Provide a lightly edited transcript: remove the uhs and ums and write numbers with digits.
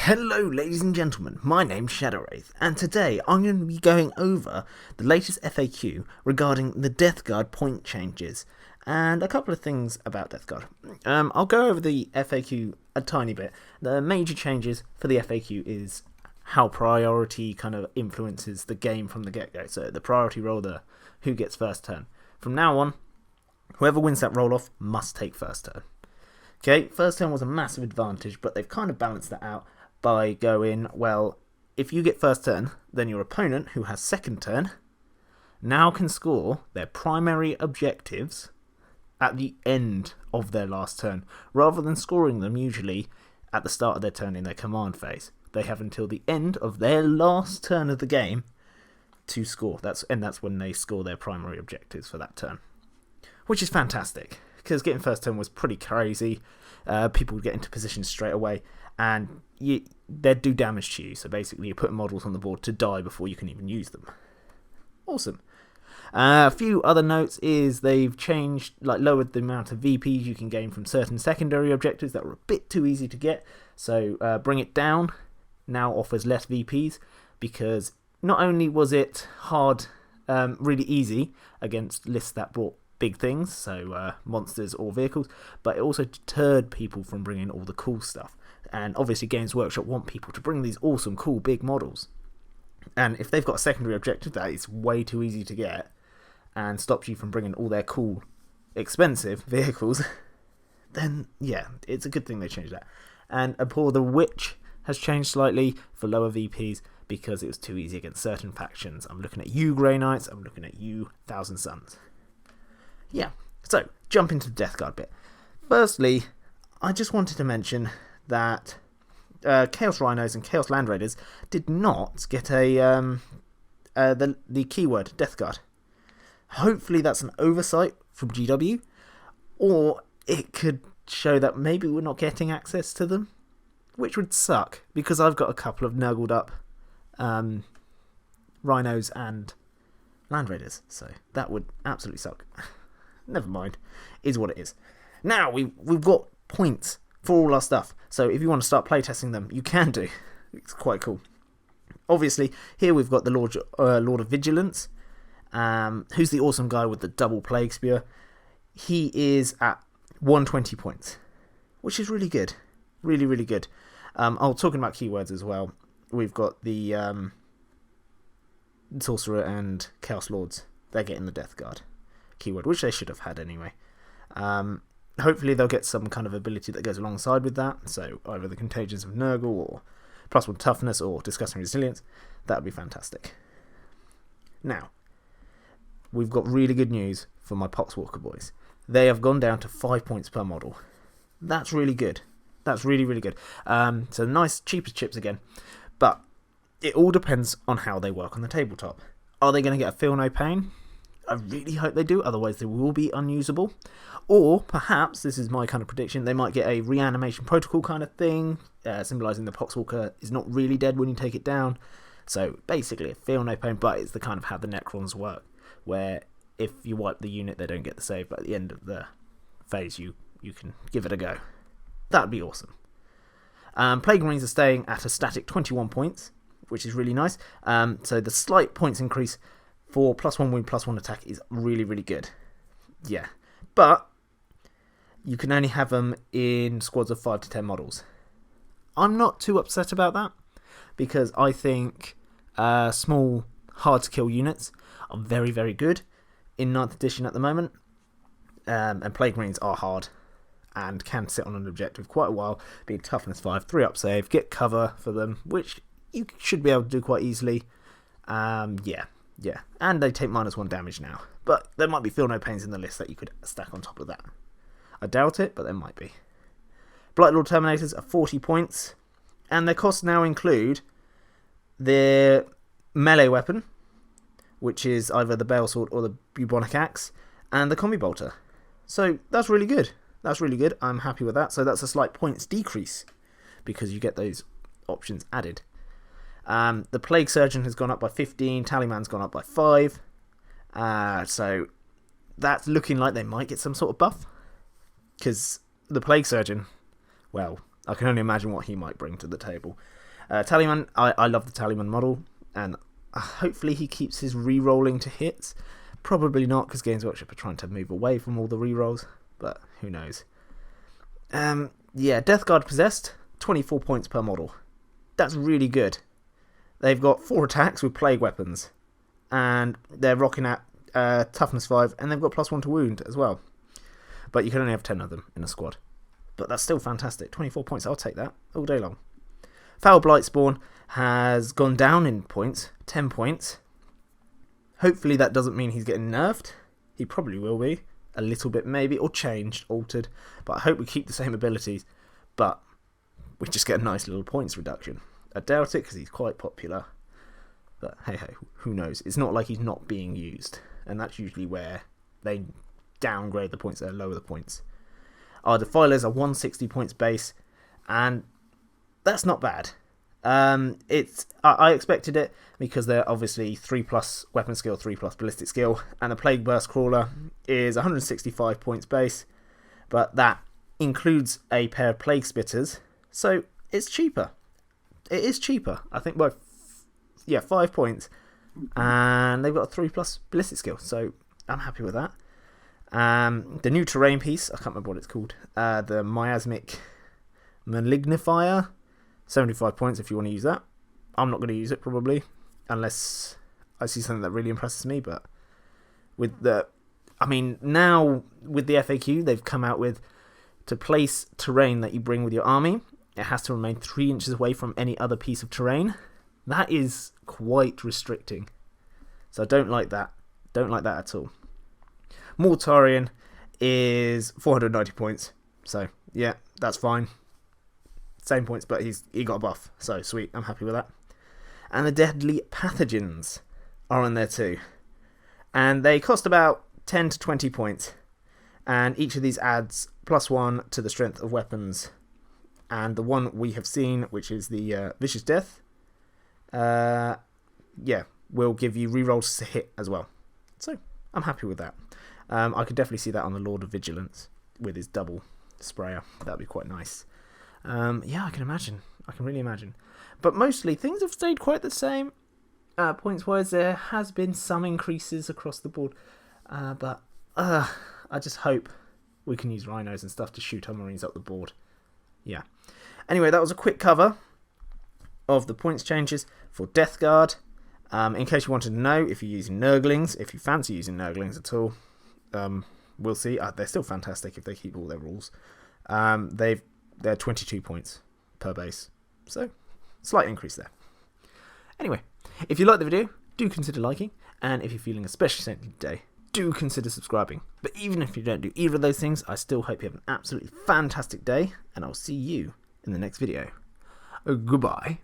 Hello ladies and gentlemen, my name's Shadowwraith, and today I'm going to be going over the latest FAQ regarding the Death Guard point changes, and a couple of things about Death Guard. I'll go over the FAQ a tiny bit. The major changes for the FAQ is how priority kind of influences the game from the get-go, so the priority roll, the who gets first turn. From now on, whoever wins that roll-off must take first turn. Okay, first turn was a massive advantage, but they've kind of balanced that out by going, well, if you get first turn, then your opponent, who has second turn, now can score their primary objectives at the end of their last turn, rather than scoring them usually at the start of their turn in their command phase. They have until the end of their last turn of the game to score. That's when they score their primary objectives for that turn, which is fantastic, because getting first turn was pretty crazy. People would get into position straight away, and they'd do damage to you. So basically, you're putting models on the board to die before you can even use them. Awesome. A few other notes is they've changed, lowered the amount of VPs you can gain from certain secondary objectives that were a bit too easy to get. So Bring It Down now offers less VPs, because not only was it hard, really easy against lists that brought big things, so monsters or vehicles, but it also deterred people from bringing all the cool stuff. And obviously Games Workshop want people to bring these awesome, cool, big models. And if they've got a secondary objective that is way too easy to get and stops you from bringing all their cool, expensive vehicles, then yeah, it's a good thing they changed that. And Abhor the Witch has changed slightly for lower VPs because it was too easy against certain factions. I'm looking at you, Grey Knights. I'm looking at you, Thousand Suns. Yeah, so jump into the Death Guard bit. Firstly, I just wanted to mention that Chaos Rhinos and Chaos Land Raiders did not get the keyword Death Guard. Hopefully that's an oversight from GW, or it could show that maybe we're not getting access to them, which would suck, because I've got a couple of nuggled up Rhinos and Land Raiders, so that would absolutely suck. Never mind, is what it is. Now we've got points for all our stuff, so if you want to start playtesting them, you can do. It's quite cool. Obviously, here we've got the Lord of Vigilance, who's the awesome guy with the double Plague Spear. He is at 120 points, which is really good. Really, really good. Talking about keywords as well, we've got the Sorcerer and Chaos Lords. They're getting the Death Guard keyword, which they should have had anyway. Hopefully they'll get some kind of ability that goes alongside with that, so either the Contagions of Nurgle, or +1 toughness, or Disgusting Resilience. That would be fantastic. Now, we've got really good news for my Poxwalker boys. They have gone down to 5 points per model. That's really good. That's really, really good. So nice, cheap as chips again. But it all depends on how they work on the tabletop. Are they going to get a Feel No Pain? I really hope they do, otherwise they will be unusable. Or perhaps, this is my kind of prediction, they might get a reanimation protocol kind of thing, symbolising the Poxwalker is not really dead when you take it down. So basically a Feel No Pain, but it's the kind of how the Necrons work, where if you wipe the unit they don't get the save, but at the end of the phase you can give it a go. That would be awesome. Plague Marines are staying at a static 21 points, which is really nice. So the slight points increase for +1 wound, +1 attack is really, really good. Yeah. But you can only have them in squads of 5 to 10 models. I'm not too upset about that, because I think small, hard-to-kill units are very, very good in 9th edition at the moment. And Plague Marines are hard and can sit on an objective quite a while, being toughness 5, 3-up save, get cover for them, which you should be able to do quite easily. Yeah, and they take -1 damage now, but there might be Feel No Pains in the list that you could stack on top of that. I doubt it, but there might be. Blightlord Terminators are 40 points, and their costs now include their melee weapon, which is either the Bale Sword or the Bubonic Axe, and the Combi Bolter. So that's really good. That's really good. I'm happy with that. So that's a slight points decrease, because you get those options added. The Plague Surgeon has gone up by 15, Tallyman's gone up by 5, so that's looking like they might get some sort of buff, because the Plague Surgeon, well, I can only imagine what he might bring to the table. Tallyman, I love the Tallyman model, and hopefully he keeps his re-rolling to hits. Probably not, because Games Workshop are trying to move away from all the re-rolls, but who knows. Yeah, Death Guard Possessed, 24 points per model. That's really good. They've got 4 attacks with plague weapons, and they're rocking at toughness 5, and they've got +1 to wound as well. But you can only have 10 of them in a squad. But that's still fantastic. 24 points, I'll take that all day long. Foul Blightspawn has gone down in points, 10 points. Hopefully that doesn't mean he's getting nerfed. He probably will be, a little bit maybe, or changed, altered. But I hope we keep the same abilities, but we just get a nice little points reduction. I doubt it, because he's quite popular. But hey ho, who knows? It's not like he's not being used, and that's usually where they downgrade the points, they lower the points. Our Defilers are 160 points base, and that's not bad. I expected it, because they're obviously 3+ weapon skill, 3+ ballistic skill, and the Plague Burst Crawler is 165 points base, but that includes a pair of Plague Spitters, so it's cheaper. It is cheaper, I think, by 5 points, and they've got a 3+ ballistic skill, so I'm happy with that. The new terrain piece, I can't remember what it's called, the Miasmic Malignifier, 75 points if you want to use that. I'm not going to use it probably, unless I see something that really impresses me, but now with the FAQ, they've come out with, to place terrain that you bring with your army, it has to remain 3 inches away from any other piece of terrain. That is quite restricting, so I don't like that. Don't like that at all. Mortarion is 490 points, so yeah, that's fine. Same points, but he got a buff, so sweet, I'm happy with that. And the Deadly Pathogens are on there too, and they cost about 10 to 20 points, and each of these adds +1 to the strength of weapons. And the one we have seen, which is the Vicious Death, will give you rerolls to hit as well, so I'm happy with that. I could definitely see that on the Lord of Vigilance with his double sprayer. That'd be quite nice. Yeah, I can imagine. I can really imagine. But mostly, things have stayed quite the same. Points-wise, there has been some increases across the board. But I just hope we can use rhinos and stuff to shoot our marines up the board. Yeah. Anyway, that was a quick cover of the points changes for Death Guard. In case you wanted to know if you're using Nurglings, if you fancy using Nurglings at all, we'll see. They're still fantastic if they keep all their rules. They're 22 points per base, so slight increase there. Anyway, if you like the video, do consider liking, and if you're feeling especially sentient today, do consider subscribing. But even if you don't do either of those things, I still hope you have an absolutely fantastic day, and I'll see you in the next video. Goodbye.